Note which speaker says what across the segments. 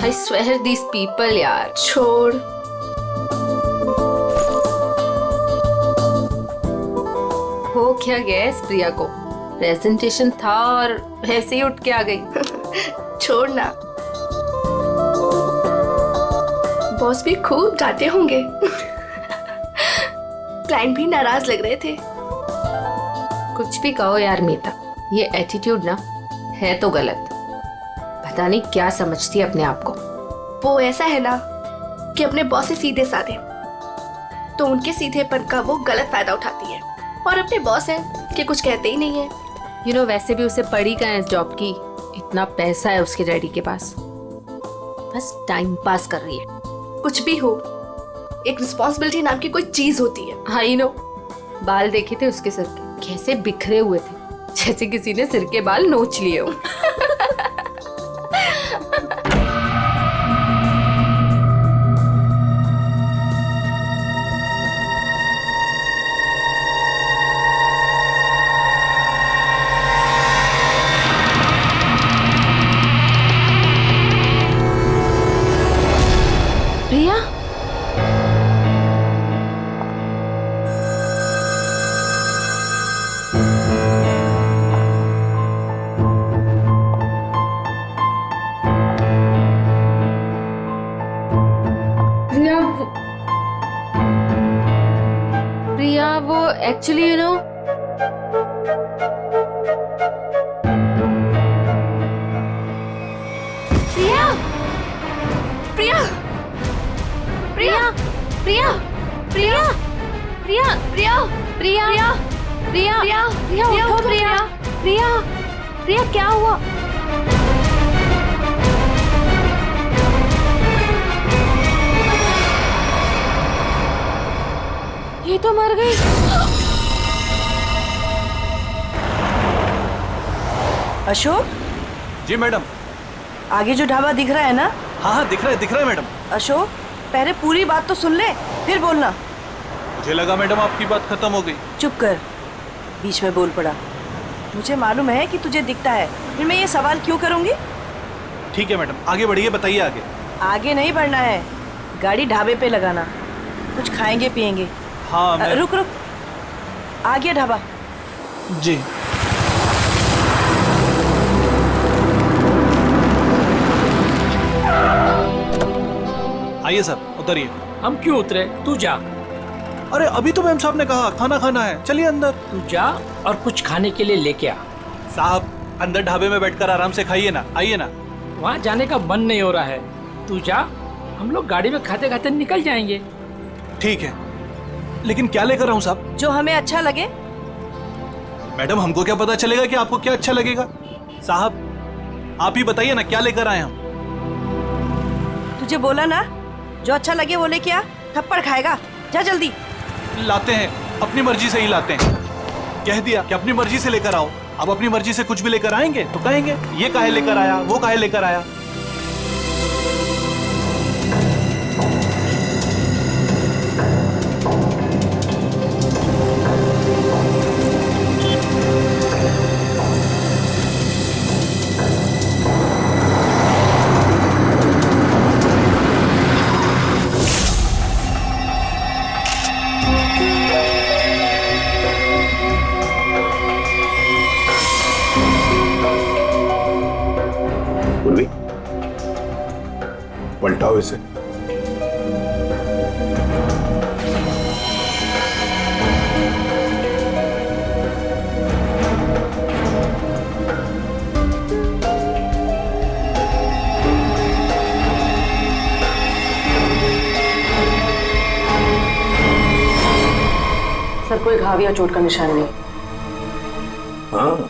Speaker 1: I swear these people यार।
Speaker 2: छोड़।
Speaker 1: हो क्या गया इस प्रिया को? प्रेजेंटेशन था और ऐसे ही उठ के आ गई।
Speaker 2: छोड़ ना। बॉस भी खूब डांटे होंगे। क्लाइंट भी नाराज लग रहे थे।
Speaker 1: कुछ भी कहो यार मीता, ये एटीट्यूड ना है तो गलत। पता नहीं क्या समझती है अपने आप को।
Speaker 2: वो ऐसा है ना कि अपने बॉस से सीधे साधे, तो उनके सीधेपन का वो गलत फायदा उठाती है। और अपने बॉस हैं कि कुछ कहते ही नहीं है।
Speaker 1: यू नो वैसे भी उसे पड़ी कहाँ है इस जॉब की, इतना पैसा है उसके डैडी के पास, बस टाइम पास कर रही है।
Speaker 2: कुछ भी हो, एक रिस्पॉन्सिबिलिटी नाम की कोई चीज होती है।
Speaker 1: आई नो, बाल देखे थे उसके सर के, कैसे बिखरे हुए थे, जैसे किसी ने सिर के बाल नोच लिए हो। प्रिया, प्रिया वो एक्चुअली यू नो
Speaker 2: प्रिया, प्रिया, प्रिया, प्रिया, प्रिया, प्रिया, प्रिया, प्रिया, प्रिया, प्रिया, प्रिया, उठो प्रिया,
Speaker 1: प्रिया, प्रिया क्या हुआ? ये तो मर गई।
Speaker 3: अशोक,
Speaker 4: जी मैडम।
Speaker 3: आगे जो ढाबा दिख रहा है ना?
Speaker 4: हाँ हाँ दिख रहा है मैडम।
Speaker 3: अशोक, पहले पूरी बात तो सुन ले, फिर बोलना।
Speaker 4: मुझे लगा मैडम आपकी बात खत्म हो गई।
Speaker 3: चुप कर, बीच में बोल पड़ा। मुझे मालूम है कि तुझे दिखता है, फिर मैं ये सवाल क्यों करूंगी?
Speaker 4: ठीक है मैडम, आगे बढ़िए, बताइए आगे।
Speaker 3: आगे नहीं बढ़ना है, गाड़ी ढाबे पे लगाना, कुछ खाएंगे पिएंगे।
Speaker 4: हाँ
Speaker 3: रुक रुक, आ गया ढाबा।
Speaker 4: जी। आइए सर, उतरिए।
Speaker 5: हम क्यों उतरे? तू जा।
Speaker 4: अरे अभी तो मैम साहब ने कहा खाना खाना है, चलिए अंदर।
Speaker 5: तू जा और कुछ खाने के लिए लेके आ।
Speaker 4: साहब अंदर ढाबे में बैठकर आराम से खाइए ना, आइए ना।
Speaker 5: वहाँ जाने का मन नहीं हो रहा है, तू जा, हम लोग गाड़ी में खाते खाते निकल जाएंगे।
Speaker 4: ठीक है, लेकिन क्या लेकर आऊं साहब?
Speaker 3: जो हमें अच्छा लगे।
Speaker 4: मैडम हमको क्या पता चलेगा कि आपको क्या अच्छा लगेगा? साहब आप ही बताइए ना, क्या लेकर आए हम?
Speaker 3: तुझे बोला ना, जो अच्छा लगे वो लेके आ, थप्पड़ खाएगा। जा जल्दी।
Speaker 4: लाते हैं, अपनी मर्जी से ही लाते हैं। कह दिया कि अपनी मर्जी से लेकर आओ। अब अपनी मर्जी से कुछ भी लेकर आएंगे तो कहेंगे ये काहे लेकर आया, वो काहे लेकर आया।
Speaker 6: पलटाओ इसे।
Speaker 3: सर, कोई घाव या चोट का निशान नहीं।
Speaker 6: हाँ,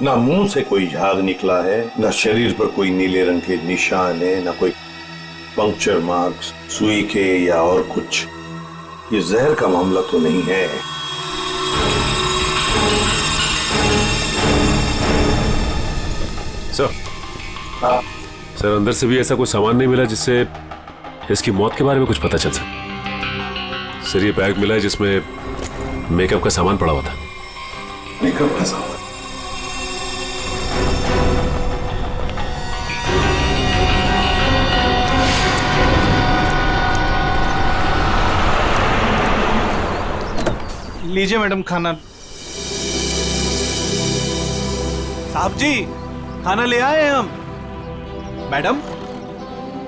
Speaker 6: ना मुंह से कोई झाग निकला है, ना शरीर पर कोई नीले रंग के निशान है, ना कोई पंक्चर मार्क्स सुई के या और कुछ। ये जहर का मामला तो नहीं है।
Speaker 7: सर,
Speaker 6: हाँ,
Speaker 7: सर अंदर से भी ऐसा कोई सामान नहीं मिला जिससे इसकी मौत के बारे में कुछ पता चल सके। सर ये बैग मिला है जिसमें मेकअप का सामान पड़ा हुआ था।
Speaker 6: मेकअप का सामान?
Speaker 4: लीजिए मैडम खाना। साहब जी खाना ले आए हैं हम। मैडम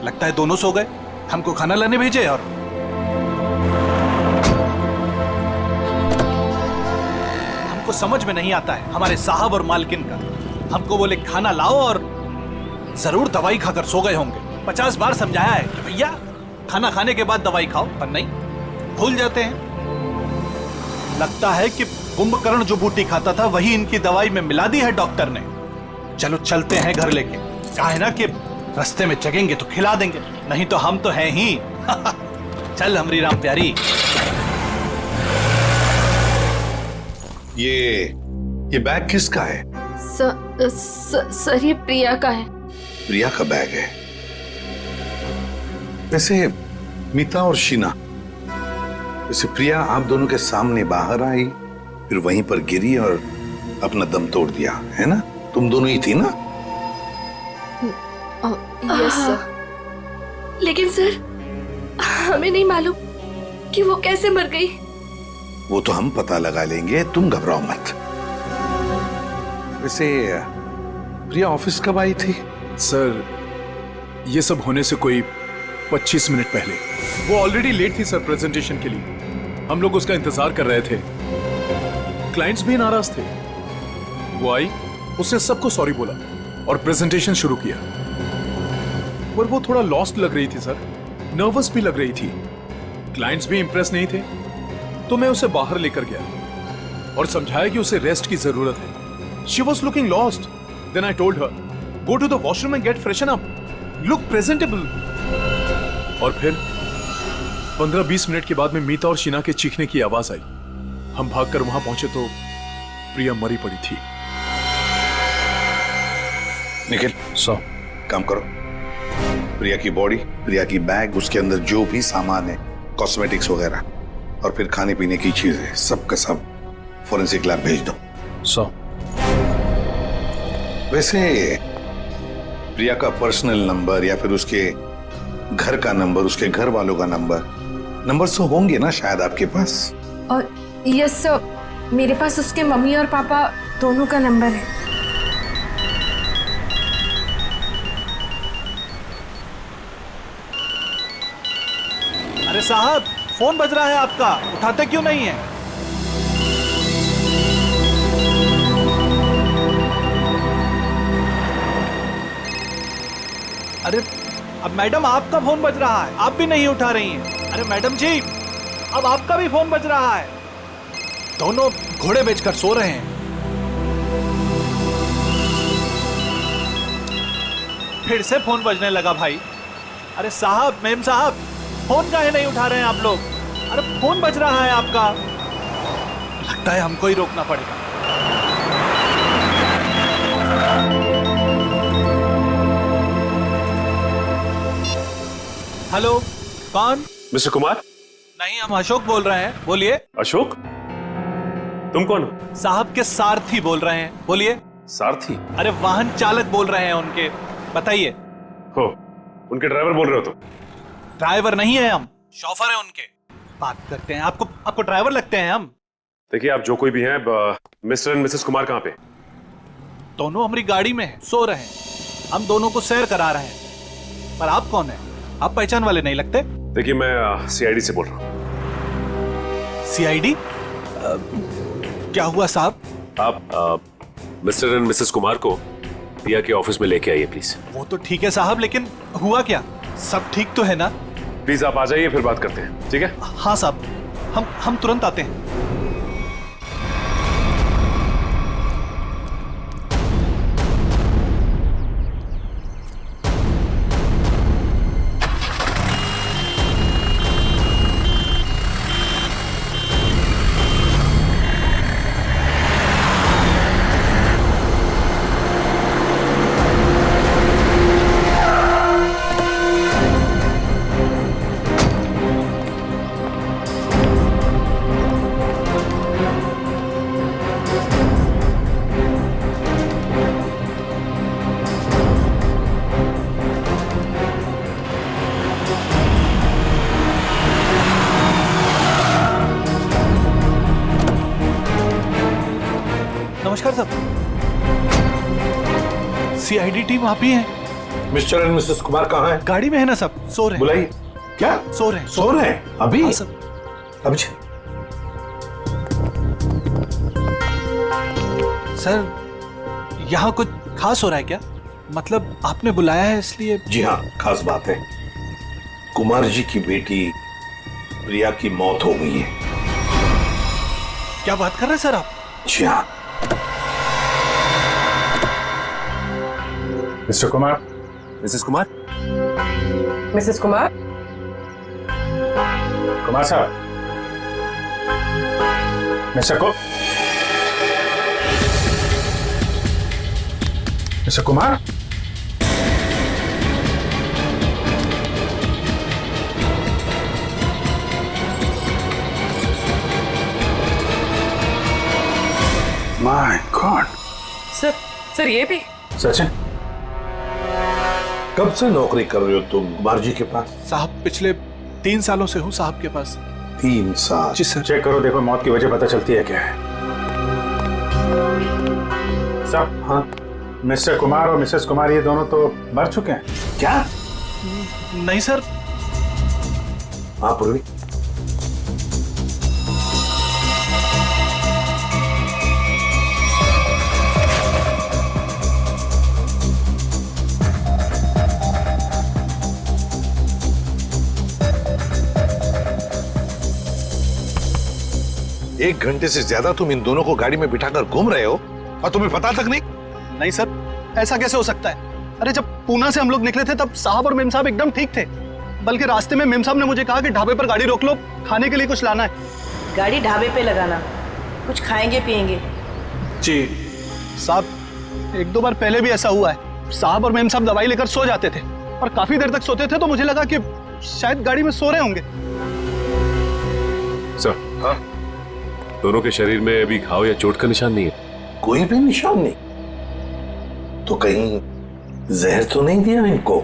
Speaker 4: लगता है दोनों सो गए, हमको खाना लाने भेजे। और हमको समझ में नहीं आता है हमारे साहब और मालकिन का। हमको बोले खाना लाओ और जरूर दवाई खाकर सो गए होंगे। 50 बार समझाया है कि भैया खाना खाने के बाद दवाई खाओ, पर नहीं, भूल जाते हैं। लगता है कि कुंभकर्ण जो बूटी खाता था वही इनकी दवाई में मिला दी है डॉक्टर ने। चलो चलते हैं घर लेके। कहा है ना कि रास्ते में जगेंगे तो खिला देंगे, नहीं तो हम तो हैं ही। चल हमरी राम प्यारी।
Speaker 6: ये बैग किसका है?
Speaker 1: सर ये प्रिया का है।
Speaker 6: प्रिया का बैग है। वैसे मीता और शीना, वैसे प्रिया आप दोनों के सामने बाहर आई, फिर वहीं पर गिरी और अपना दम तोड़ दिया, है ना? तुम दोनों ही थी ना?
Speaker 1: Yes sir.
Speaker 2: लेकिन सर हमें नहीं मालूम कि वो कैसे मर गई।
Speaker 6: वो तो हम पता लगा लेंगे, तुम घबराओ मत। वैसे प्रिया ऑफिस कब आई थी?
Speaker 8: सर ये सब होने से कोई 25 मिनट पहले। वो ऑलरेडी लेट थी सर प्रेजेंटेशन के लिए। हम लोग उसका इंतजार कर रहे थे। क्लाइंट्स भी नाराज थे। वो आई, उसने सबको सॉरी बोला और प्रेजेंटेशन शुरू किया। पर वो थोड़ा लॉस्ट लग रही थी सर, नर्वस भी लग रही थी। क्लाइंट्स भी इंप्रेस नहीं थे, तो मैं उसे बाहर लेकर गया और समझाया कि उसे रेस्ट की जरूरत है। She was looking lost. Then I told her, go to the washroom and get freshen up. Look presentable. और फिर 15-20 मिनट के बाद में मीता और शीना के चीखने की आवाज आई। हम भागकर वहां पहुंचे तो प्रिया मरी पड़ी थी।
Speaker 6: निखिल, काम करो। प्रिया की बॉडी, प्रिया की बैग, उसके अंदर जो भी सामान है, कॉस्मेटिक्स वगैरह, और फिर खाने पीने की चीजें, सब का सब फोरेंसिक लैब भेज दो। वैसे प्रिया का पर्सनल नंबर या फिर उसके घर का नंबर, उसके घर वालों का नंबर तो होंगे ना शायद आपके पास?
Speaker 1: और यस सर, मेरे पास उसके मम्मी और पापा दोनों का नंबर है।
Speaker 4: अरे साहब फोन बज रहा है आपका, उठाते क्यों नहीं है? अरे अब मैडम आपका फोन बज रहा है, आप भी नहीं उठा रही हैं। अरे मैडम जी अब आपका भी फोन बज रहा है। दोनों घोड़े बेचकर सो रहे हैं। फिर से फोन बजने लगा भाई। अरे साहब, मेम साहब, फोन काहे नहीं उठा रहे हैं आप लोग? अरे फोन बज रहा है आपका। लगता है हमको ही रोकना पड़ेगा। हेलो, कौन?
Speaker 7: मिस्टर कुमार?
Speaker 4: नहीं, हम अशोक बोल रहे हैं, बोलिए।
Speaker 7: अशोक? तुम कौन हो?
Speaker 4: साहब के सारथी बोल रहे हैं, बोलिए।
Speaker 7: सारथी?
Speaker 4: अरे वाहन चालक बोल रहे हैं उनके, बताइए।
Speaker 7: हो, उनके ड्राइवर बोल रहे हो तुम?
Speaker 4: ड्राइवर नहीं है हम, शॉफर है उनके। बात करते हैं, आपको ड्राइवर लगते हैं हम।
Speaker 7: देखिए आप जो कोई भी हैं, मिस्टर एंड मिसेस कुमार कहाँ पे?
Speaker 4: दोनों हमारी गाड़ी में हैं, सो रहे हैं। हम दोनों को सैर करा रहे हैं। पर आप कौन हैं? आप पहचान वाले नहीं लगते।
Speaker 7: देखिए मैं सीआईडी से बोल रहा हूँ।
Speaker 4: सीआईडी? क्या हुआ साहब?
Speaker 7: आप मिस्टर एंड मिसेस कुमार को प्रिया के ऑफिस में लेके आइए प्लीज।
Speaker 4: वो तो ठीक है साहब, लेकिन हुआ क्या? सब ठीक तो है ना?
Speaker 7: प्लीज आप आ जाइए, फिर बात करते हैं, ठीक है?
Speaker 4: हाँ साहब, हम तुरंत आते हैं। सीआईडी टीम आप ही हैं?
Speaker 6: मिस्टर एंड मिसेस कुमार कहाँ हैं?
Speaker 4: गाड़ी में है ना सब, सो रहे हैं।
Speaker 6: बुलाइए। क्या
Speaker 4: सो रहे हैं।
Speaker 6: सो रहे हैं अभी?
Speaker 4: हाँ सब।
Speaker 6: अभी
Speaker 4: सर यहाँ कुछ खास हो रहा है क्या? मतलब आपने बुलाया है इसलिए?
Speaker 6: जी हाँ, खास बात है। कुमार जी की बेटी प्रिया की मौत हो गई है।
Speaker 4: क्या बात कर रहे हैं सर आप?
Speaker 6: जी हाँ।
Speaker 8: Mister Kumar,
Speaker 7: Mrs Kumar,
Speaker 9: Mrs Kumar,
Speaker 8: Kumar साहब, mister Kumar, my God.
Speaker 9: Sir ये भी?
Speaker 8: सचिन,
Speaker 6: कब से नौकरी कर रहे हो तुम कुमार जी के पास?
Speaker 4: साहब पिछले 3 सालों से हूँ साहब के पास।
Speaker 6: 3 साल?
Speaker 4: जी सर।
Speaker 8: चेक करो, देखो मौत की वजह पता चलती है क्या है। साहब,
Speaker 6: हाँ
Speaker 8: मिस्टर कुमार और मिसेस कुमार ये दोनों तो मर चुके हैं।
Speaker 6: क्या?
Speaker 4: नहीं सर।
Speaker 6: हाँ पूर्वी,
Speaker 10: एक घंटे से ज्यादा तुम इन दोनों को गाड़ी में बिठाकर घूम रहे हो और तुम्हें पता तक नहीं?
Speaker 4: नहीं सर, ऐसा कैसे हो सकता है? अरे जब पूना से हम लोग निकले थे तब साहब और मेम साहब एकदम ठीक थे। बल्कि रास्ते में मेम साहब ने मुझे कहा कि ढाबे पर गाड़ी रोक लो, खाने के लिए कुछ लाना है।
Speaker 3: गाड़ी ढाबे पे लगाना, कुछ खाएंगे पिएंगे।
Speaker 4: जी साहब, 1-2 बार पहले भी ऐसा हुआ है। साहब और मेम साहब दवाई लेकर सो जाते थे और काफी देर तक सोते थे, तो मुझे लगा कि शायद गाड़ी में सो रहे होंगे।
Speaker 7: सर, हाँ, दोनों के शरीर में अभी घाव या चोट का निशान नहीं है।
Speaker 6: कोई भी निशान नहीं? तो कहीं जहर तो नहीं दिया इनको?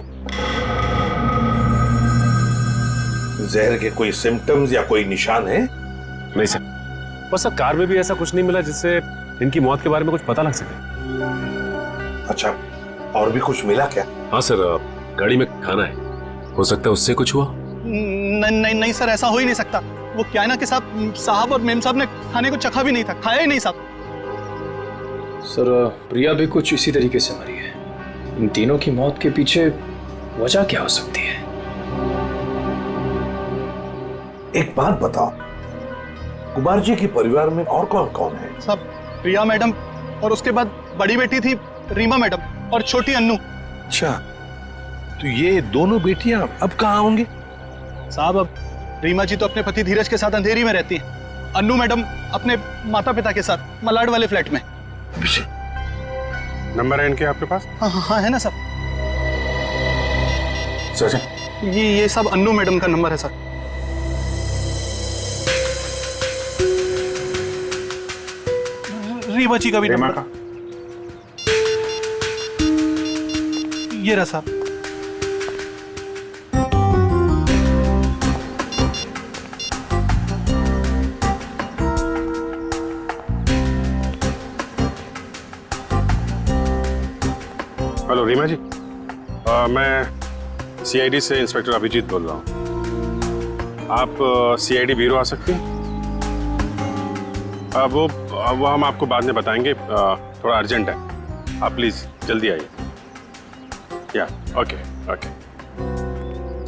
Speaker 6: जहर के कोई सिम्टम्स या कोई निशान है?
Speaker 7: नहीं सर, बस सर कार में भी ऐसा कुछ नहीं मिला जिससे इनकी मौत के बारे में कुछ पता लग सके।
Speaker 6: अच्छा, और भी कुछ मिला क्या?
Speaker 7: हाँ सर, गाड़ी में खाना है, हो सकता है उससे कुछ हुआ।
Speaker 4: नहीं सर, ऐसा हो ही नहीं सकता। वो क्या है ना कि साहब और मेम साहब ने खाने को चखा भी नहीं था, खाया ही नहीं साहब।
Speaker 5: सर प्रिया भी कुछ इसी तरीके से मरी है। इन तीनों की मौत के पीछे वजह क्या हो सकती है?
Speaker 6: एक बात बताओ, कुमार जी के परिवार में और कौन कौन है?
Speaker 4: साहब, प्रिया मैडम और उसके बाद बड़ी बेटी थी रीमा मैडम और छोटी अन्नू।
Speaker 10: अच्छा, तो ये दोनों बेटियां अब कहाँ होंगी?
Speaker 4: साहब, अब रीमा जी तो अपने पति धीरज के साथ अंधेरी में रहती हैं। अन्नू मैडम अपने माता पिता के साथ मलाड वाले फ्लैट में।
Speaker 8: नंबर है इनके आपके पास?
Speaker 4: हाँ है ना सर।
Speaker 8: सचिन,
Speaker 4: ये सब अन्नू मैडम का नंबर है सर। रीमा जी का भी
Speaker 8: रीमा
Speaker 4: नंबर।
Speaker 8: का?
Speaker 4: ये रहा साहब।
Speaker 11: हेलो रीमा जी, मैं सीआईडी से इंस्पेक्टर अभिजीत बोल रहा हूँ। आप सीआईडी ब्यूरो आ सकती हैं? वो हम आपको बाद में बताएंगे, थोड़ा अर्जेंट है। आप प्लीज़ जल्दी आइए। या ओके ओके।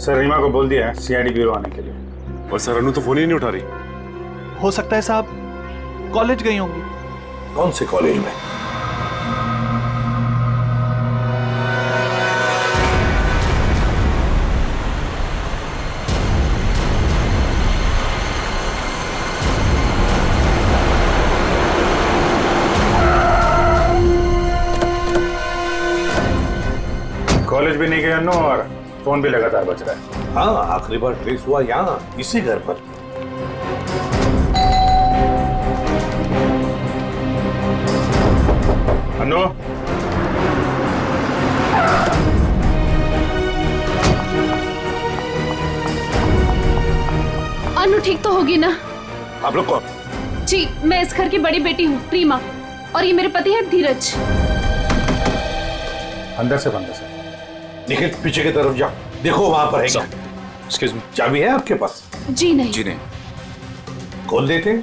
Speaker 8: सर रीमा को बोल दिया है सीआईडी ब्यूरो आने के लिए।
Speaker 7: और सर अनु तो फोन ही नहीं उठा रही।
Speaker 4: हो सकता है साहब कॉलेज गई होंगी।
Speaker 6: कौन से कॉलेज में?
Speaker 8: कॉलेज भी नहीं गए अन्नू और फोन भी लगातार बज रहा है।
Speaker 6: हाँ, आखिरी बार ट्रेस हुआ यहाँ, इसी घर पर।
Speaker 8: अन्नू,
Speaker 2: अनु ठीक तो होगी ना?
Speaker 6: आप लोग कौन?
Speaker 2: जी, मैं इस घर की बड़ी बेटी हूँ रीमा, और ये मेरे पति है धीरज।
Speaker 11: अंदर से बंद है सर।
Speaker 6: निखिल पीछे की तरफ जाओ, देखो वहां पर है क्या।
Speaker 5: Excuse me.
Speaker 6: चाबी है आपके पास?
Speaker 2: जी नहीं।
Speaker 5: जी नहीं।
Speaker 6: खोल देते।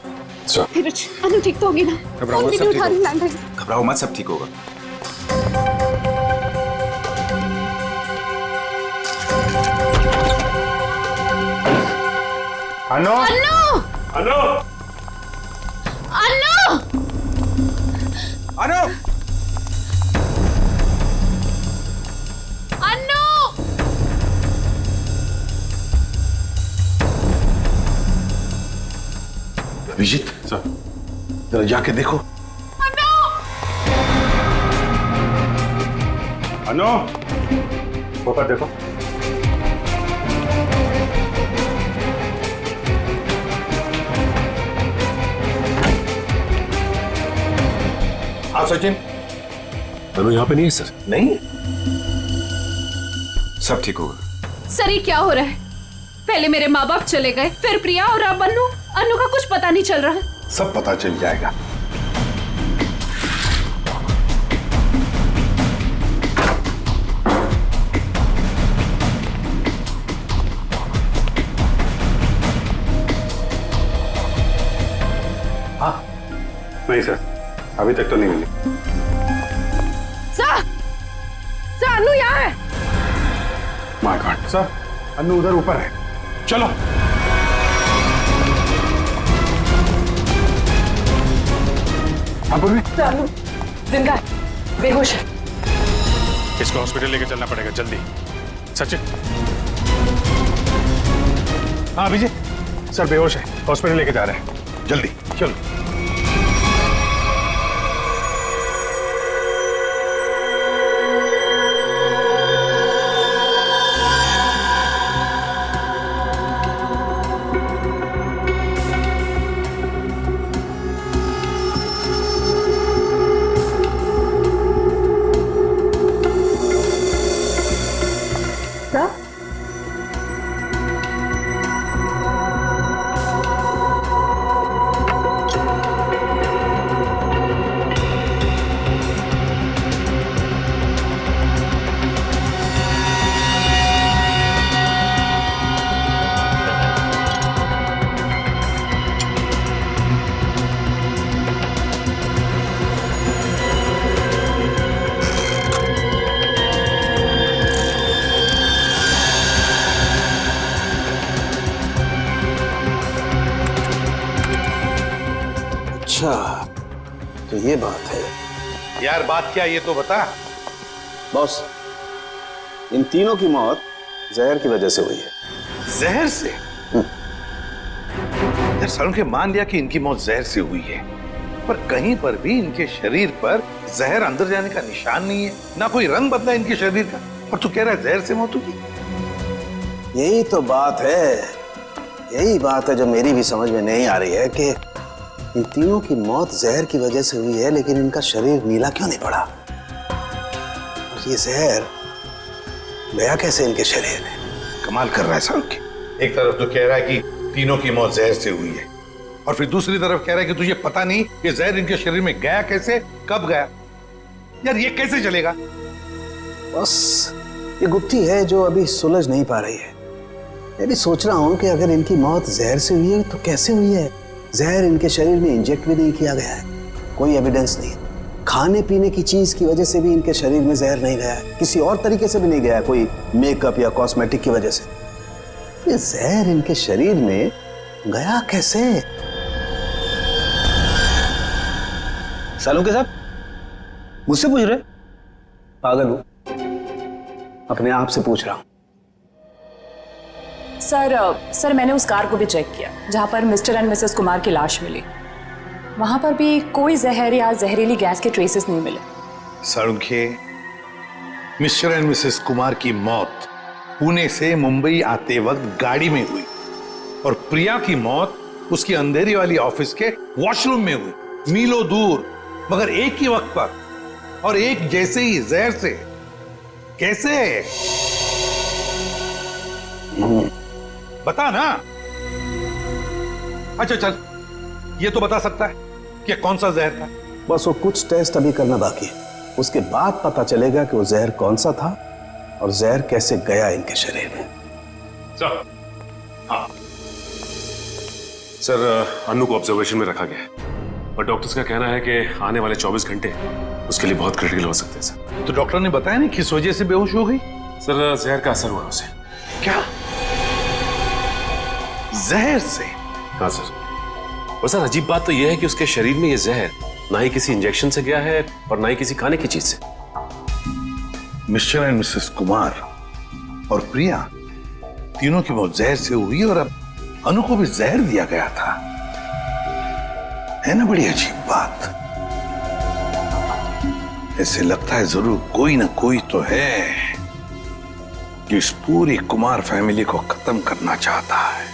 Speaker 2: धीरज, अनु ठीक तो होगी ना?
Speaker 5: घबराओ मत, सब ठीक होगा। घबराओ मत, सब ठीक होगा।
Speaker 11: अनु
Speaker 2: अनु!
Speaker 11: अनु
Speaker 2: अनु!
Speaker 5: अनु!
Speaker 2: अनु!
Speaker 6: अभिजीत
Speaker 11: सर।
Speaker 6: जरा जाके देखो।
Speaker 11: अनु ऊपर देखो।
Speaker 6: हाँ सचिन।
Speaker 7: अनु यहाँ पे नहीं है सर।
Speaker 6: नहीं,
Speaker 5: सब ठीक होगा।
Speaker 2: सर ये क्या हो रहा है? पहले मेरे माँ बाप चले गए, फिर प्रिया और अब अनु। अनु का कुछ पता नहीं चल रहा है।
Speaker 6: सब पता चल जाएगा।
Speaker 11: हाँ नहीं सर, अभी तक तो नहीं मिली।
Speaker 2: सर! सर अनु यहाँ है।
Speaker 11: माय गॉड सर, अनु उधर ऊपर है, चलो।
Speaker 9: अनु जिंदा है, बेहोश है।
Speaker 11: इसको हॉस्पिटल लेके चलना पड़ेगा जल्दी। सचिन। हाँ विजय सर, बेहोश है, हॉस्पिटल लेके जा रहे हैं, जल्दी चलो।
Speaker 12: अच्छा तो ये बात है।
Speaker 6: यार बात क्या ये तो बता।
Speaker 12: बॉस, इन तीनों की मौत जहर की वजह से हुई है।
Speaker 6: जहर से? यार सारुण के मान लिया कि इनकी मौत जहर से हुई है, पर कहीं पर भी इनके शरीर पर जहर अंदर जाने का निशान नहीं है, ना कोई रंग बदला इनके शरीर का, और तू कह रहा है जहर से मौत हुई।
Speaker 12: यही तो बात है, यही बात है जो मेरी भी समझ में नहीं आ रही है कि इन तीनों की मौत जहर की वजह से हुई है, लेकिन इनका शरीर नीला क्यों नहीं पड़ा? और ये जहर गया कैसे इनके शरीर में?
Speaker 6: कमाल कर रहा है सारुण की। एक तरफ तो कह रहा है कि तीनों की मौत जहर से हुई है, और फिर दूसरी तरफ कह रहा है कि तुझे पता नहीं कि जहर इनके शरीर में गया कैसे, कब गया। यार ये कैसे चलेगा?
Speaker 12: बस ये गुत्थी है जो अभी सुलझ नहीं पा रही है। मैं भी सोच रहा हूं कि अगर इनकी मौत जहर से हुई है तो कैसे हुई है? जहर इनके शरीर में इंजेक्ट भी नहीं किया गया है, कोई एविडेंस नहीं। खाने पीने की चीज की वजह से भी इनके शरीर में जहर नहीं गया है, किसी और तरीके से भी नहीं गया है, कोई मेकअप या कॉस्मेटिक की वजह से। ये जहर इनके शरीर में गया कैसे? सालों के साहब मुझसे पूछ रहे? पागल हूं, अपने आप से पूछ रहा हूं।
Speaker 13: सर मैंने उस कार को भी चेक किया जहां पर मिस्टर एंड मिसेस कुमार की लाश मिली। वहां पर भी कोई जहर या जहरीली गैस के ट्रेसेस नहीं मिले।
Speaker 6: सारुंखे, मिस्टर एंड मिसेस कुमार की मौत पुणे से मुंबई आते वक्त गाड़ी में हुई, और प्रिया की मौत उसकी अंधेरी वाली ऑफिस के वॉशरूम में हुई, मीलों दूर, मगर एक ही वक्त पर और एक जैसे ही जहर से। कैसे? बता ना। अच्छा चल, ये तो बता सकता है कि कौन सा जहर था?
Speaker 12: बस वो कुछ टेस्ट अभी करना बाकी है। उसके बाद पता चलेगा कि वो जहर कौन सा था और जहर कैसे गया इनके शरीर में।
Speaker 7: सर, हाँ सर, अनु को ऑब्जर्वेशन में रखा गया है और डॉक्टर्स का कहना है कि आने वाले 24 घंटे उसके लिए बहुत क्रिटिकल हो सकते हैं सर।
Speaker 6: तो डॉक्टर ने बताया नहीं किस वजह से बेहोश हो गई?
Speaker 7: सर, जहर का असर हुआ उसे।
Speaker 6: क्या? जहर से?
Speaker 7: हाँ सर। और सर अजीब बात तो यह है कि उसके शरीर में यह जहर ना ही किसी इंजेक्शन से गया है और ना ही किसी खाने की चीज से।
Speaker 6: मिस्टर एंड मिसेस कुमार और प्रिया तीनों की मौत जहर से हुई और अब अनु को भी जहर दिया गया था। है ना बड़ी अजीब बात। ऐसे लगता है जरूर कोई ना कोई तो है जो इस पूरी कुमार फैमिली को खत्म करना चाहता है।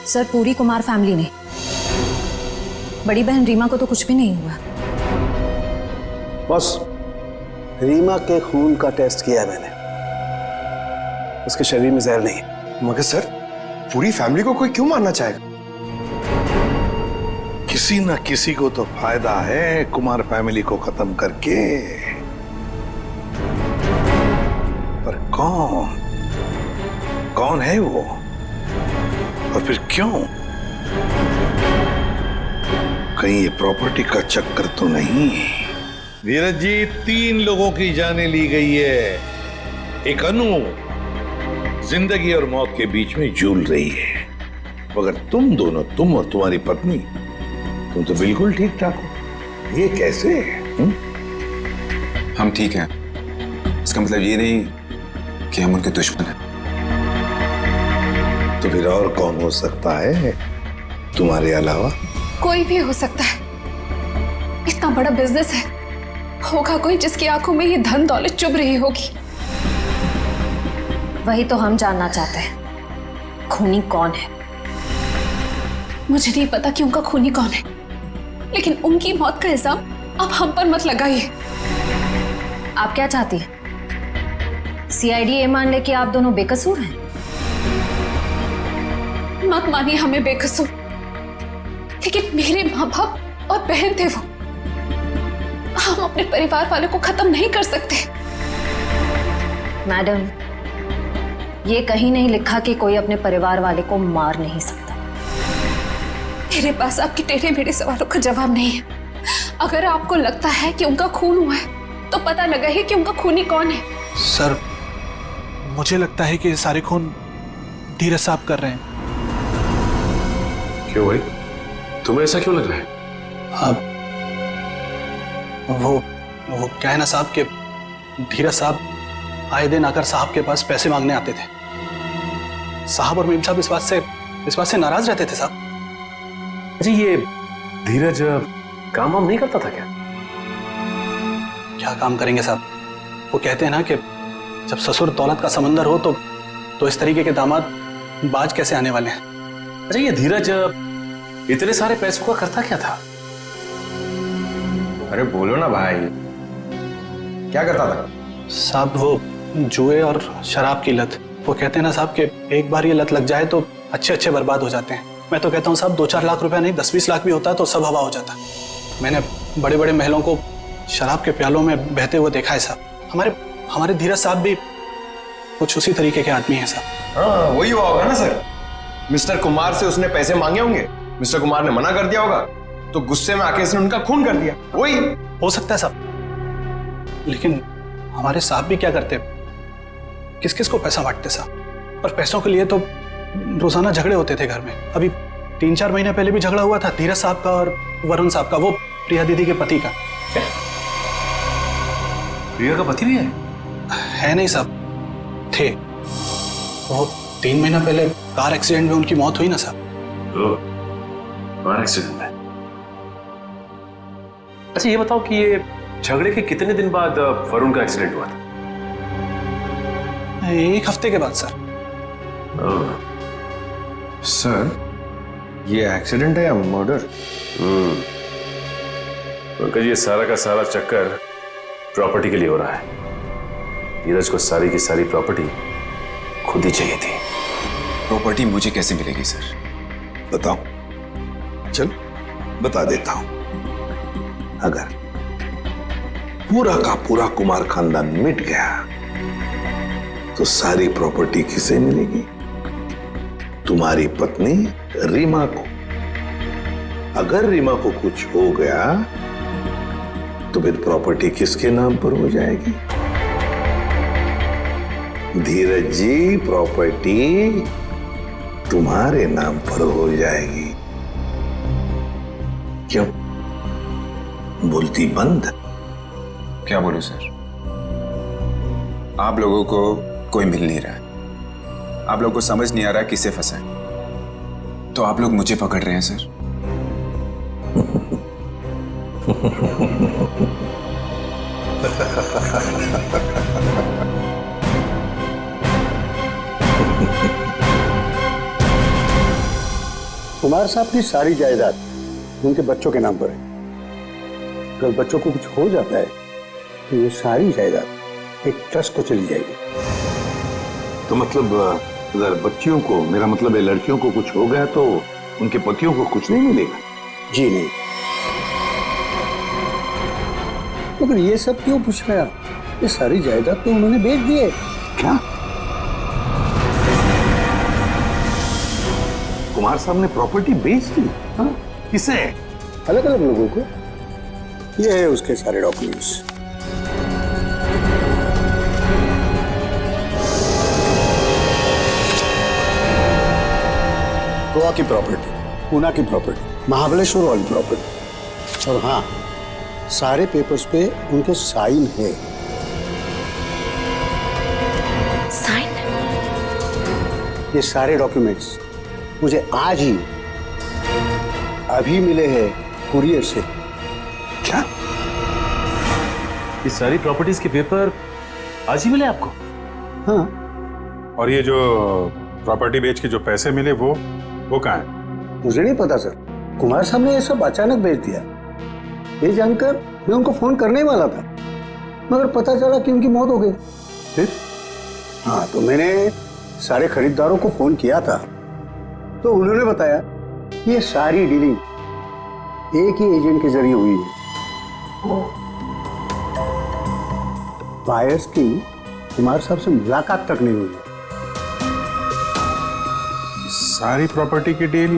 Speaker 14: सर, पूरी कुमार फैमिली ने, बड़ी बहन रीमा को तो कुछ भी नहीं हुआ।
Speaker 12: बस रीमा के खून का टेस्ट किया है मैंने, उसके शरीर में जहर नहीं है।
Speaker 15: मगर सर, पूरी फैमिली को कोई क्यों मारना चाहेगा?
Speaker 6: किसी ना किसी को तो फायदा है कुमार फैमिली को खत्म करके, पर कौन है वो और फिर क्यों? कहीं ये प्रॉपर्टी का चक्कर तो नहीं? धीरज जी, 3 लोगों की जानें ली गई है। एक अनु जिंदगी और मौत के बीच में झूल रही है, मगर तुम दोनों, तुम और तुम्हारी पत्नी, तुम तो बिल्कुल ठीक ठाक हो। ये कैसे?
Speaker 15: हम ठीक हैं, इसका मतलब ये नहीं कि हम उनके दुश्मन हैं।
Speaker 6: तो फिर और कौन हो सकता है तुम्हारे अलावा?
Speaker 2: कोई भी हो सकता है। इतना बड़ा बिजनेस है, होगा कोई जिसकी आंखों में ये धन दौलत चुभ रही होगी।
Speaker 14: वही तो हम जानना चाहते हैं, खूनी कौन है?
Speaker 2: मुझे नहीं पता कि उनका खूनी कौन है, लेकिन उनकी मौत का इल्जाम अब हम पर मत लगाइए।
Speaker 14: आप क्या चाहती हैं? सीआईडी ये मान ले कि आप दोनों बेकसूर हैं?
Speaker 2: मत मानिए हमें बेकसूर, लेकिन मेरे माँ बाप और बहन थे वो। हम अपने परिवार वालों को खत्म नहीं कर सकते।
Speaker 14: मैडम, ये कहीं नहीं लिखा कि कोई अपने परिवार वाले को मार नहीं सकता।
Speaker 2: मेरे पास आपके टेढ़े मेढ़े सवालों का जवाब नहीं है। अगर आपको लगता है कि उनका खून हुआ है, तो पता लगा है कि उनका खूनी कौन है।
Speaker 4: सर, मुझे लगता है कि ये सारे खून धीरज साहब कर रहे हैं।
Speaker 7: क्यों भाई, तुम्हें ऐसा क्यों लग रहा है?
Speaker 5: अब वो क्या है ना साहब के धीरज साहब आए दिन आकर साहब के पास पैसे मांगने आते थे। साहब और मीम साहब इस बात से नाराज रहते थे साहब।
Speaker 7: अच्छा, ये धीरज काम वाम नहीं करता था क्या?
Speaker 5: क्या काम करेंगे साहब? वो कहते हैं ना कि जब ससुर दौलत का समंदर हो तो इस तरीके के दामाद बाज कैसे आने वाले हैं।
Speaker 7: अच्छा, ये धीरज इतने सारे पैसों का करता क्या था?
Speaker 15: अरे बोलो ना भाई, क्या करता था?
Speaker 5: साहब, वो जुए और शराब की लत। वो कहते हैं ना साहब कि एक बार ये लत लग जाए तो अच्छे बर्बाद हो जाते हैं। मैं तो कहता हूँ साहब, 2-4 लाख रुपया नहीं, 10-20 लाख भी होता तो सब हवा हो जाता। मैंने बड़े बड़े महलों को शराब के प्यालों में बहते हुए देखा है साहब। हमारे धीरज साहब भी कुछ उसी तरीके के आदमी हैं साहब।
Speaker 15: हाँ, वही हुआ होगा ना सर। मिस्टर कुमार से उसने पैसे मांगे होंगे, मिस्टर कुमार ने मना कर दिया होगा, तो गुस्से में आके इसने उनका खून कर दिया। वही
Speaker 5: हो सकता है साहब, लेकिन हमारे साहब भी क्या करते, किस किस को पैसा बांटते साहब। और पैसों के लिए तो रोजाना झगड़े होते थे घर में। अभी 3-4 महीने पहले भी झगड़ा हुआ था धीरज साहब का और वरुण साहब का, वो प्रिया दीदी के पति का।
Speaker 7: प्रिया का पति भी
Speaker 5: है नहीं साहब, थे। वो 3 महीना पहले कार एक्सीडेंट में उनकी मौत हुई ना साहब।
Speaker 7: कार एक्सीडेंट में? अच्छा, ये बताओ कि ये झगड़े के कितने दिन बाद वरुण का एक्सीडेंट हुआ था?
Speaker 5: 1 हफ्ते के बाद सर।
Speaker 15: सर, ये एक्सीडेंट है या मर्डर?
Speaker 7: पंकज, ये सारा का सारा चक्कर प्रॉपर्टी के लिए हो रहा है। धीरज को सारी की सारी प्रॉपर्टी खुद ही चाहिए थी।
Speaker 15: प्रॉपर्टी मुझे कैसे मिलेगी सर?
Speaker 6: बताओ, चल बता देता हूं। पूरा का पूरा कुमार खानदान मिट गया तो सारी प्रॉपर्टी किसे मिलेगी? तुम्हारी पत्नी रीमा को। अगर रीमा को कुछ हो गया तो फिर प्रॉपर्टी किसके नाम पर हो जाएगी? धीरज जी, प्रॉपर्टी तुम्हारे नाम पर हो जाएगी। क्यों बोलती बंद?
Speaker 15: क्या बोलूं सर, आप लोगों को कोई मिल नहीं रहा है, आप लोगों को समझ नहीं आ रहा है किसे फंसा है, तो आप लोग मुझे पकड़ रहे हैं सर।
Speaker 12: कुमार साहब की सारी जायदाद उनके बच्चों के नाम पर है। अगर बच्चों को कुछ हो जाता है तो ये सारी जायदाद एक ट्रस्ट को चली जाएगी।
Speaker 6: तो मतलब अगर बच्चियों को, मेरा मतलब है लड़कियों को कुछ हो गया तो उनके पतियों को कुछ नहीं मिलेगा?
Speaker 12: जी नहीं। मगर ये सब क्यों पूछ रहे हैं? ये सारी जायदाद तो उन्होंने बेच दी है।
Speaker 6: क्या? कुमार साहब ने प्रॉपर्टी बेच दी?
Speaker 12: हाँ।
Speaker 6: किसे?
Speaker 12: अलग अलग लोगों को। ये है उसके सारे डॉक्यूमेंट्स। गोवा की प्रॉपर्टी, पूना की प्रॉपर्टी, महाबलेश्वर वाली प्रॉपर्टी, और हाँ, सारे पेपर्स पे उनके साइन है।
Speaker 2: साइन?
Speaker 12: ये सारे डॉक्यूमेंट्स मुझे आज ही अभी मिले हैं कुरियर से।
Speaker 6: क्या?
Speaker 4: ये सारी प्रॉपर्टीज के पेपर आज ही मिले आपको?
Speaker 12: हाँ।
Speaker 11: और ये जो प्रॉपर्टी बेच के जो पैसे मिले वो कहाँ है?
Speaker 12: मुझे नहीं पता सर, कुमार साहब ने ये सब अचानक भेज दिया। ये जानकर मैं उनको फोन करने वाला था, मगर पता चला कि उनकी मौत हो गई। फिर हाँ, तो मैंने सारे खरीदारों को फोन किया था, तो उन्होंने बताया ये सारी डीलिंग एक ही एजेंट के जरिए हुई है। बायर्स की कुमार साहब से मुलाकात तक नहीं हुई है।
Speaker 11: सारी प्रॉपर्टी की डील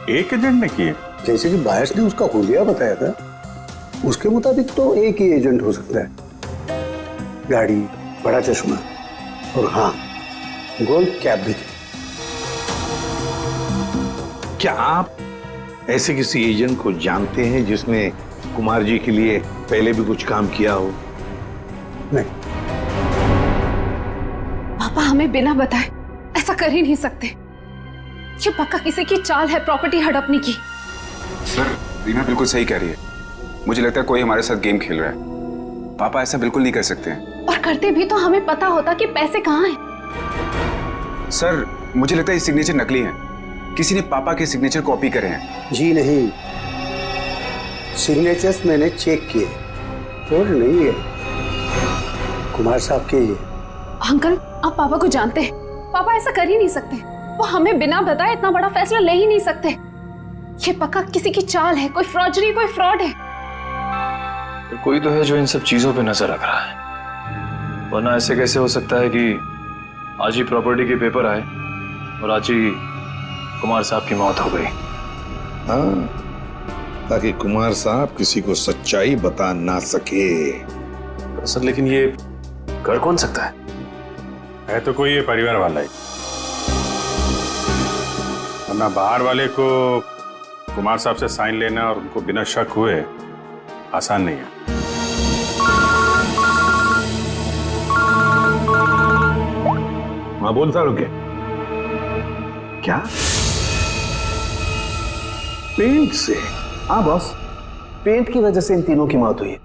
Speaker 11: एक एजेंट ने की है?
Speaker 12: जैसे कि बायर्स ने उसका हुलिया बताया था, उसके मुताबिक तो एक ही एजेंट हो सकता है। गाड़ी, बड़ा चश्मा और हाँ, गोल्ड कैप भी थी।
Speaker 6: क्या आप ऐसे किसी एजेंट को जानते हैं जिसने कुमार जी के लिए पहले भी कुछ काम किया हो?
Speaker 12: नहीं।
Speaker 2: पापा हमें बिना बताए ऐसा कर ही नहीं सकते। ये पक्का किसी की चाल है प्रॉपर्टी हड़पने की।
Speaker 15: सर, रीमा बिल्कुल सही कह रही है। मुझे लगता है कोई हमारे साथ गेम खेल रहा है। पापा ऐसा बिल्कुल नहीं कर सकते हैं।
Speaker 2: और करते भी तो हमें पता होता कि पैसे कहाँ हैं।
Speaker 15: सर, मुझे लगता है ये सिग्नेचर नकली है। किसी ने पापा के सिग्नेचर कॉपी करे हैं।
Speaker 12: जी नहीं, सिग्नेचर्स मैंने चेक किए और नहीं है कुमार साहब के ये।
Speaker 2: अंकल, आप पापा को जानते हैं। पापा ऐसा कर ही नहीं सकते। वो हमें बिना बताए इतना बड़ा फैसला ले ही नहीं सकते। ये पक्का किसी की चाल है, कोई फ्रॉडरी, कोई फ्रॉड है।
Speaker 16: तो कोई तो है जो इन सब चीजों पे नजर रख रहा है, वरना ऐसे कैसे हो सकता है कि आज ही प्रॉपर्टी के पेपर आए और आज ही कुमार साहब की मौत हो गई।
Speaker 6: हाँ, ताकि कुमार साहब किसी को सच्चाई बता ना सके।
Speaker 16: सर, लेकिन ये कर कौन सकता
Speaker 11: है तो कोई ये परिवार वाला ही, वरना बाहर वाले को कुमार साहब से साइन लेना और उनको बिना शक हुए आसान नहीं है।
Speaker 6: हाँ, बोल सारू के क्या? पेंट से?
Speaker 12: हाँ बॉस, पेंट की वजह से इन तीनों की मौत हुई है।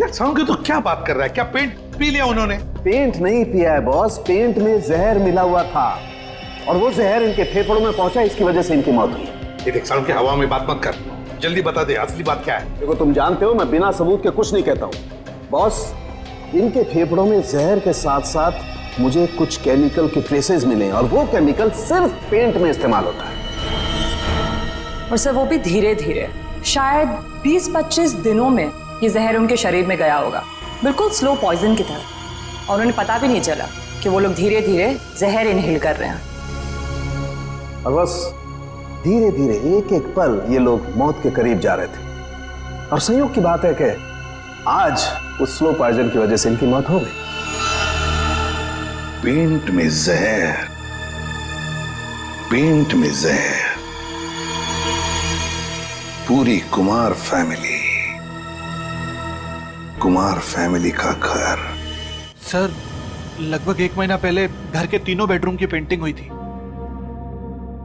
Speaker 6: यार सारू के तो क्या बात कर रहा है? क्या पेंट पी लिया उन्होंने?
Speaker 12: पेंट नहीं पिया है बॉस, पेंट में जहर मिला हुआ था और वो जहर इनके फेफड़ों में पहुंचा, इसकी वजह से इनकी मौत हुई है।
Speaker 6: ये देख सारू के, हवा में बात मत कर, जल्दी बता दे असली बात क्या है।
Speaker 12: देखो, तुम जानते हो मैं बिना सबूत के कुछ नहीं कहता हूँ। बॉस, इनके फेफड़ों में जहर के साथ साथ मुझे कुछ केमिकल के ट्रेसेस मिले और वो केमिकल सिर्फ पेंट में इस्तेमाल होता है।
Speaker 13: और सर, वो भी धीरे धीरे, शायद 20-25 दिनों में ये जहर उनके शरीर में गया होगा। बिल्कुल स्लो पॉइजन की तरह, और उन्हें पता भी नहीं चला कि वो लोग धीरे धीरे जहर इनहेल कर रहे हैं।
Speaker 12: और बस धीरे धीरे एक एक पल ये लोग मौत के करीब जा रहे थे। और संयोग की बात है कि आज उस स्लो पॉइजन की वजह से इनकी मौत हो गई।
Speaker 6: पेंट में जहर, पेंट में जहर, पूरी कुमार फैमिली का घर।
Speaker 4: सर, लगभग 1 महीना पहले घर के तीनों बेडरूम की पेंटिंग हुई थी।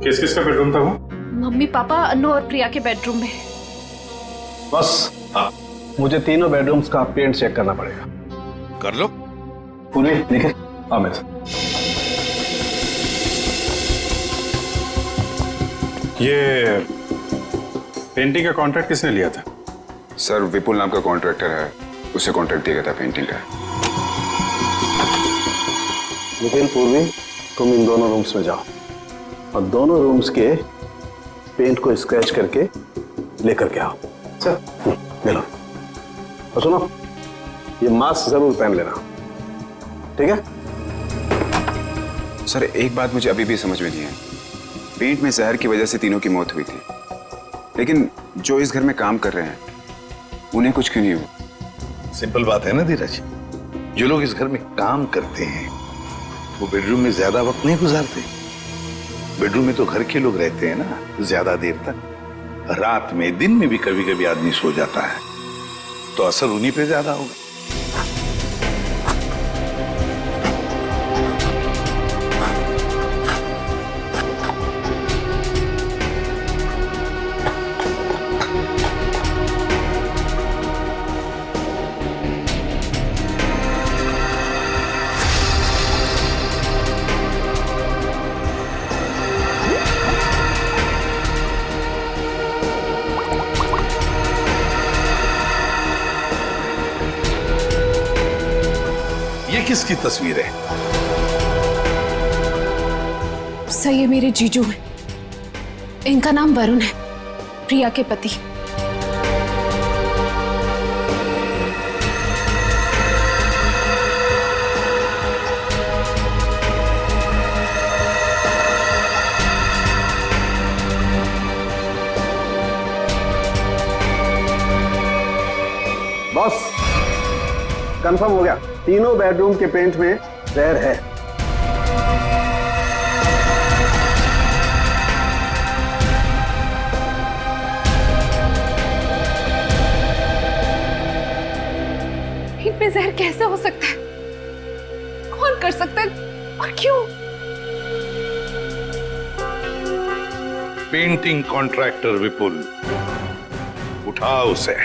Speaker 11: किस किस का बेडरूम था वो?
Speaker 2: मम्मी पापा अनु और प्रिया के बेडरूम में।
Speaker 12: बस मुझे तीनों बेडरूम्स का पेंट चेक करना पड़ेगा।
Speaker 10: कर लो।
Speaker 12: पूरे लिखे
Speaker 8: अमित,
Speaker 11: ये पेंटिंग का कॉन्ट्रैक्ट किसने लिया था?
Speaker 15: सर विपुल नाम का कॉन्ट्रैक्टर है, उसे कॉन्ट्रैक्ट दिया गया था पेंटिंग का।
Speaker 12: निखिल, पूर्वी, तुम इन दोनों रूम्स में जाओ और दोनों रूम्स के पेंट को स्क्रैच करके लेकर के आओ। सर ले लो। और सुनो, ये मास्क जरूर पहन लेना, ठीक है?
Speaker 15: सर एक बात मुझे अभी भी समझ में नहीं है, पेंट में जहर की वजह से तीनों की मौत हुई थी, लेकिन जो इस घर में काम कर रहे हैं उन्हें कुछ क्यों नहीं हुआ?
Speaker 6: सिंपल बात है ना धीरज, जो लोग इस घर में काम करते हैं वो बेडरूम में ज्यादा वक्त नहीं गुजारते। बेडरूम में तो घर के लोग रहते हैं ना ज्यादा देर तक। रात में, दिन में भी कभी कभी आदमी सो जाता है, तो असर उन्हीं पे ज्यादा होगा। किसकी तस्वीर है?
Speaker 2: सर ये मेरे जीजू हैं, इनका नाम वरुण है, प्रिया के पति।
Speaker 12: बॉस, कंफर्म हो गया, तीनों बेडरूम के पेंट में जहर है।
Speaker 2: इनमें जहर कैसे हो सकता है? कौन कर सकता है और क्यों?
Speaker 6: पेंटिंग कॉन्ट्रैक्टर विपुल, उठाओ उसे।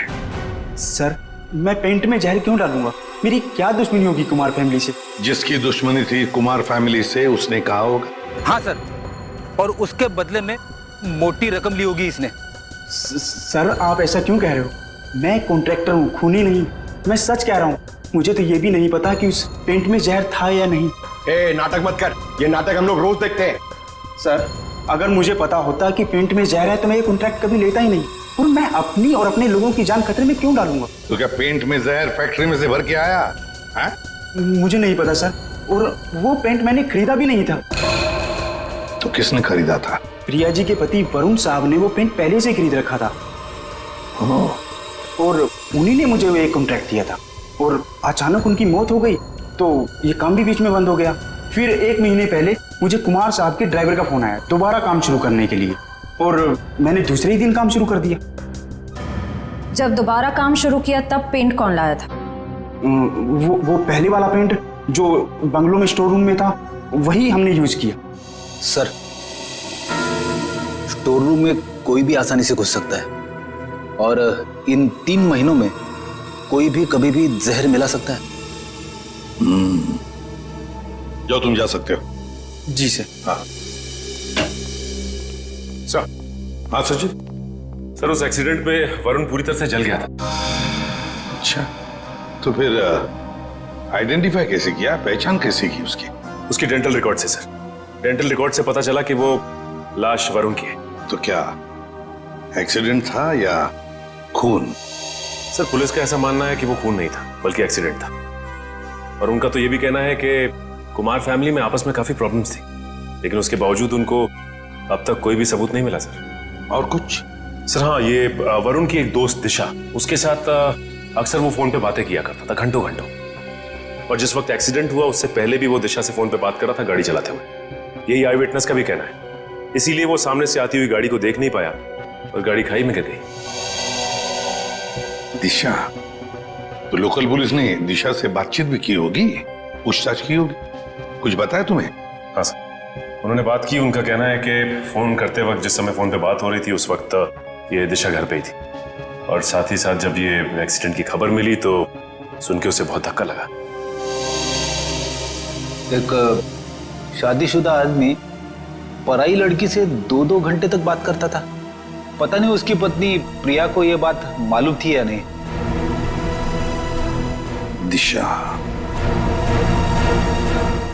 Speaker 17: सर मैं पेंट में जहर क्यों डालूंगा? मेरी क्या दुश्मनी होगी कुमार फैमिली से?
Speaker 6: जिसकी दुश्मनी थी कुमार फैमिली से उसने कहा होगा।
Speaker 18: हाँ सर, और उसके बदले में मोटी रकम ली होगी इसने।
Speaker 17: सर आप ऐसा क्यों कह रहे हो? मैं कॉन्ट्रैक्टर हूँ, खूनी नहीं। मैं सच कह रहा हूँ, मुझे तो ये भी नहीं पता कि उस पेंट में जहर था या नहीं।
Speaker 15: नाटक मत कर, ये नाटक हम लोग रोज देखते हैं।
Speaker 17: सर अगर मुझे पता होता कि पेंट में जहर है तो मैं ये कॉन्ट्रैक्ट कभी लेता ही नहीं, और मैं अपनी और अपने लोगों की जान खतरे में क्यों डालूंगा?
Speaker 6: तो क्या पेंट में जहर फैक्ट्री में से भर के आया है?
Speaker 17: मुझे नहीं पता सर, और वो पेंट मैंने खरीदा भी नहीं था।
Speaker 6: तो किसने खरीदा था?
Speaker 17: प्रिया जी के पति वरुण साहब ने वो पेंट पहले से खरीद रखा था, और उन्हीं ने मुझे वो एक कॉन्ट्रैक्ट दिया था। और अचानक उनकी मौत हो गई तो ये काम भी बीच में बंद हो गया। फिर 1 महीने पहले मुझे कुमार साहब के ड्राइवर का फोन आया दोबारा काम शुरू करने के लिए, और मैंने दूसरे ही दिन काम शुरू कर दिया।
Speaker 14: जब दोबारा काम शुरू किया तब पेंट कौन लाया था?
Speaker 17: वो पहले वाला पेंट जो बंगलों में स्टोर रूम में था, वही हमने यूज किया।
Speaker 18: सर स्टोर रूम में कोई भी आसानी से घुस सकता है, और इन 3 महीनों में कोई भी कभी भी जहर मिला सकता है।
Speaker 6: जाओ, तुम जा सकते हो।
Speaker 17: जी सर।
Speaker 6: हाँ
Speaker 11: सर।
Speaker 6: हाँ सचिन।
Speaker 7: सर उस एक्सीडेंट में वरुण पूरी तरह से जल गया था।
Speaker 6: अच्छा, तो फिर आइडेंटिफाई कैसे किया, पहचान कैसे की उसकी?
Speaker 7: उसकी डेंटल रिकॉर्ड से सर, डेंटल रिकॉर्ड से पता चला कि वो लाश वरुण की है।
Speaker 6: तो क्या एक्सीडेंट था या खून?
Speaker 7: सर पुलिस का ऐसा मानना है कि वो खून नहीं था। बल्कि एक्सीडेंट था। और उनका तो ये भी कहना है कि कुमार फैमिली में आपस में काफी प्रॉब्लम्स थी, लेकिन उसके बावजूद उनको अब तक कोई भी सबूत नहीं मिला सर।
Speaker 6: और कुछ?
Speaker 7: सर हाँ, ये वरुण की एक दोस्त दिशा, उसके साथ अक्सर वो फोन पे बातें किया करता था घंटों घंटों। और जिस वक्त एक्सीडेंट हुआ उससे पहले भी वो दिशा से फोन पे बात कर रहा था गाड़ी चलाते हुए। यही आई विटनेस का भी कहना है। इसीलिए वो सामने से आती हुई गाड़ी को देख नहीं पाया और गाड़ी खाई में गिर गई।
Speaker 6: दिशा, तो लोकल पुलिस ने दिशा से बातचीत भी की होगी, पूछताछ की होगी, कुछ बताया तुम्हें?
Speaker 7: हाँ सर, उन्होंने बात की। उनका कहना है कि फोन करते वक्त जिस समय फोन पे बात हो रही थी उस वक्त ये दिशा घर पे ही थी, और साथ ही साथ जब ये एक्सीडेंट की खबर मिली तो सुन के उसे बहुत धक्का लगा।
Speaker 18: एक शादीशुदा आदमी पराई लड़की से 2-2 घंटे तक बात करता था। पता नहीं उसकी पत्नी प्रिया को यह बात मालूम थी या नहीं।
Speaker 6: दिशा,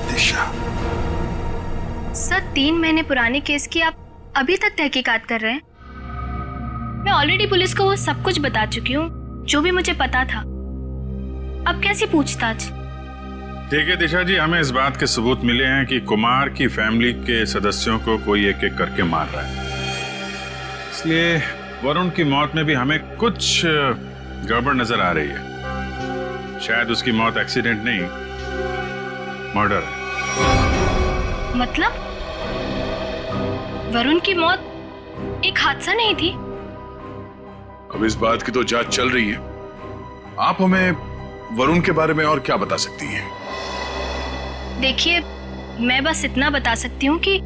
Speaker 6: दिशा।
Speaker 2: सर 3 महीने पुराने केस की आप अभी तक तहकीकात कर रहे हैं? मैं ऑलरेडी पुलिस को वो सब कुछ बता चुकी हूँ जो भी मुझे पता था। अब कैसी पूछताछ?
Speaker 11: ठीक है दिशा जी, हमें इस बात के सबूत मिले हैं कि कुमार की फैमिली के सदस्यों को कोई एक एक करके मार रहा है, इसलिए वरुण की मौत में भी हमें कुछ गड़बड़ नजर आ रही है। शायद उसकी मौत एक्सीडेंट नहीं, मर्डर है।
Speaker 2: मतलब वरुण की मौत एक हादसा नहीं थी?
Speaker 8: अब इस बात की तो जांच चल रही है। आप हमें वरुण के बारे में और क्या बता सकती हैं?
Speaker 2: देखिए, मैं बस इतना बता सकती हूँ कि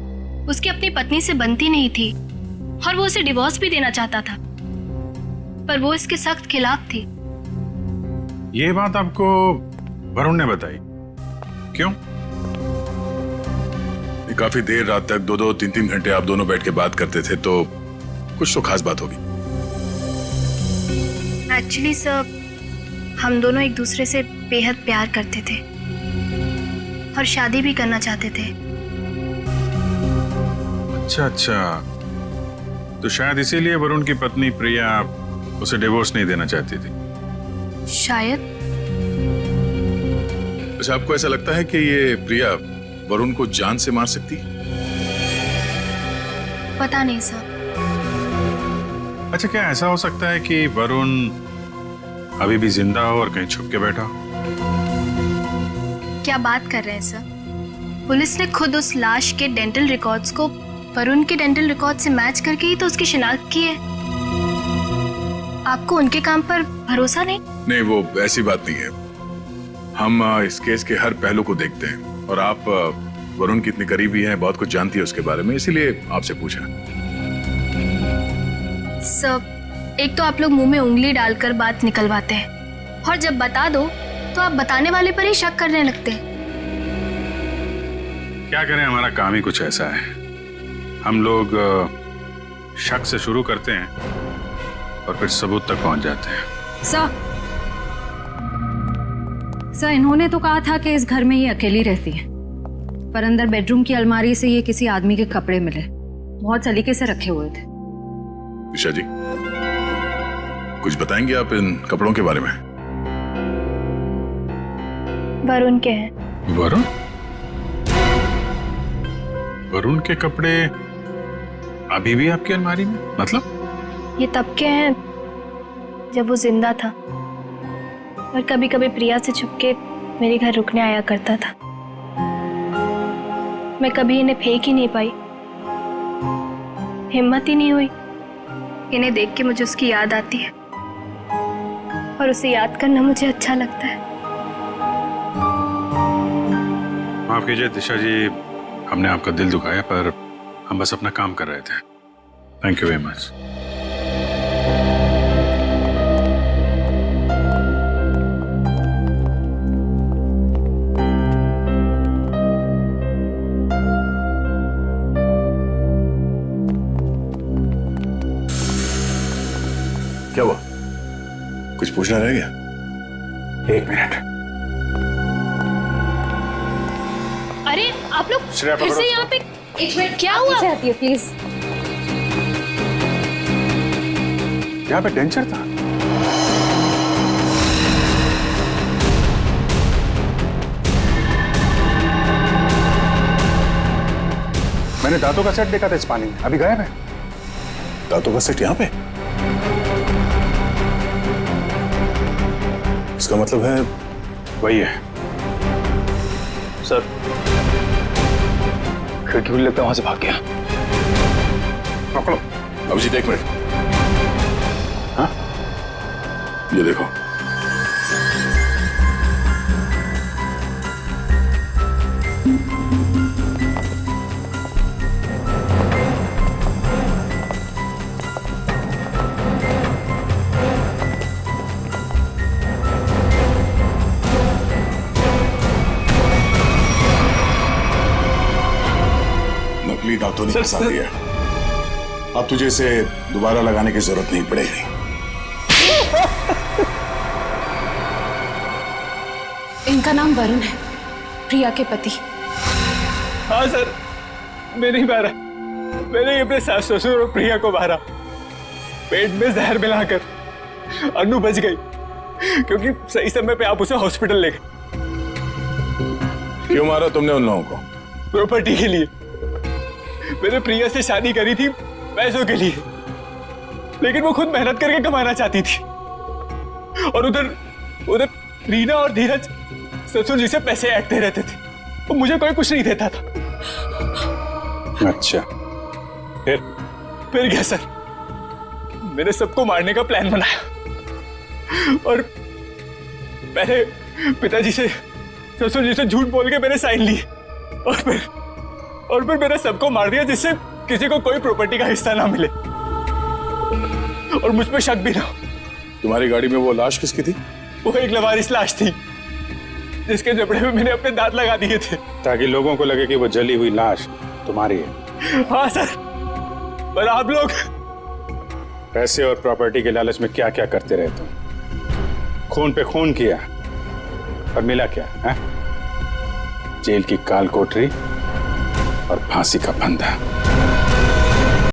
Speaker 2: उसकी अपनी पत्नी से बनती नहीं थी और वो उसे डिवोर्स भी देना चाहता था, पर वो इसके सख्त खिलाफ थी।
Speaker 11: ये बात आपको वरुण ने बताई? क्यों?
Speaker 8: काफी देर रात तक 2-2, 3-3 घंटे आप दोनों बैठ के बात करते थे, तो कुछ तो खास बात होगी।
Speaker 2: एक्चुअली सर, हम दोनों एक दूसरे से बेहद प्यार करते थे और शादी भी करना चाहते थे।
Speaker 11: अच्छा, तो शायद इसीलिए वरुण की पत्नी प्रिया उसे डिवोर्स नहीं देना चाहती थी।
Speaker 2: शायद।
Speaker 8: अच्छा, आपको ऐसा लगता है कि ये प्रिया वरुण को जान से मार सकती?
Speaker 2: पता नहीं सर।
Speaker 11: अच्छा, क्या ऐसा हो सकता है कि वरुण अभी भी जिंदा हो और कहीं छुप के बैठा हो?
Speaker 2: क्या बात कर रहे हैं सर? पुलिस ने खुद उस लाश के डेंटल रिकॉर्ड्स को वरुण के डेंटल रिकॉर्ड से मैच करके ही तो उसकी शिनाख्त की है। आपको उनके काम पर भरोसा नहीं?
Speaker 8: नहीं, वो ऐसी बात नहीं है। हम इस केस के हर पहलू को देखते हैं, और आप वरुण की इतनी करीबी हैं, बहुत कुछ जानती है उसके बारे में, इसीलिए आपसे पूछा।
Speaker 2: सर, एक तो आप लोग मुंह में उंगली डालकर बात निकलवाते हैं, और जब बता दो तो आप बताने वाले पर ही शक करने लगते हैं।
Speaker 11: क्या करें, हमारा काम ही कुछ ऐसा है। हम लोग शक से शुरू करते हैं और फिर सबूत तक पहुंच जाते हैं।
Speaker 14: सर, इन्होंने तो कहा था कि इस घर में ये अकेली रहती है, पर अंदर बेडरूम की अलमारी से ये किसी आदमी के कपड़े मिले, बहुत सलीके से रखे हुए थे।
Speaker 8: दिशा जी, कुछ बताएंगे आप इन कपड़ों के बारे में?
Speaker 2: वरुण के हैं।
Speaker 11: वरुण के कपड़े अभी भी आपकी अलमारी में? मतलब?
Speaker 2: ये तब के हैं जब वो जिंदा था और कभी कभी प्रिया से छुपके मेरे घर रुकने आया करता था। मैं कभी इन्हें फेंक ही नहीं पाई, हिम्मत ही नहीं हुई। इन्हें देख के मुझे उसकी याद आती है और उसे याद करना मुझे अच्छा लगता है।
Speaker 11: माफ कीजिए दिशा जी, हमने आपका दिल दुखाया, पर हम बस अपना काम कर रहे थे। Thank you very much.
Speaker 8: क्या हुआ? कुछ पूछना रह गया?
Speaker 12: 1 मिनट।
Speaker 2: अरे आप लोग
Speaker 11: श्रेया,
Speaker 2: फिर से यहाँ पे? एक मिनट, क्या हुआ?
Speaker 14: आती है प्लीज।
Speaker 11: यहाँ पे डेंचर था?
Speaker 8: मैंने दांतों का सेट देखा था इस पानी में, अभी गायब है।
Speaker 5: दांतों का सेट यहाँ पे? इसका मतलब है
Speaker 8: वही है सर। खिड़की खुली लगता है, वहां से भाग गया।
Speaker 11: पकड़ो अभिजीत, एक मिनट। हाँ, ये देखो।
Speaker 10: नकली दांतों ने फंसा दिया। अब तुझे इसे दोबारा लगाने की जरूरत नहीं पड़ेगी।
Speaker 13: इनका नाम वरुण है, प्रिया के पति।
Speaker 16: हाँ सर, मैं नहीं मारा। मैंने अपने सास ससुर और प्रिया को मारा, पेट में जहर मिलाकर। अनु बच गई क्योंकि सही समय पे आप उसे हॉस्पिटल ले गए।
Speaker 10: क्यों मारा तुमने उन लोगों को?
Speaker 16: प्रॉपर्टी के लिए। मैंने प्रिया से शादी करी थी पैसों के लिए, लेकिन वो खुद मेहनत करके कमाना चाहती थी। और उधर रीना और धीरज ससुर जी से पैसे ऐंठते रहते थे। वो मुझे कोई कुछ नहीं देता था।
Speaker 8: अच्छा,
Speaker 16: फिर क्या सर, मैंने सबको मारने का प्लान बनाया और पहले पिताजी से ससुर जी से झूठ बोल के मैंने साइन लिए और फिर मैंने सबको मार दिया, जिससे किसी को कोई प्रॉपर्टी का हिस्सा ना मिले और मुझ पे शक भी ना हो।
Speaker 10: तुम्हारी गाड़ी में वो लाश किसकी थी?
Speaker 16: वो एक लवारिस लाश थी जिसके जबड़े में मैंने अपने दांत लगा दिए थे,
Speaker 8: ताकि लोगों को लगे कि वो जली हुई लाश तुम्हारी है।
Speaker 16: हाँ सर, पर आप लोग
Speaker 8: पैसे और प्रॉपर्टी के लालच में क्या क्या करते रहे तुम। खून पे खून किया और मिला क्या है? जेल की काल कोठरी और फांसी का फंदा।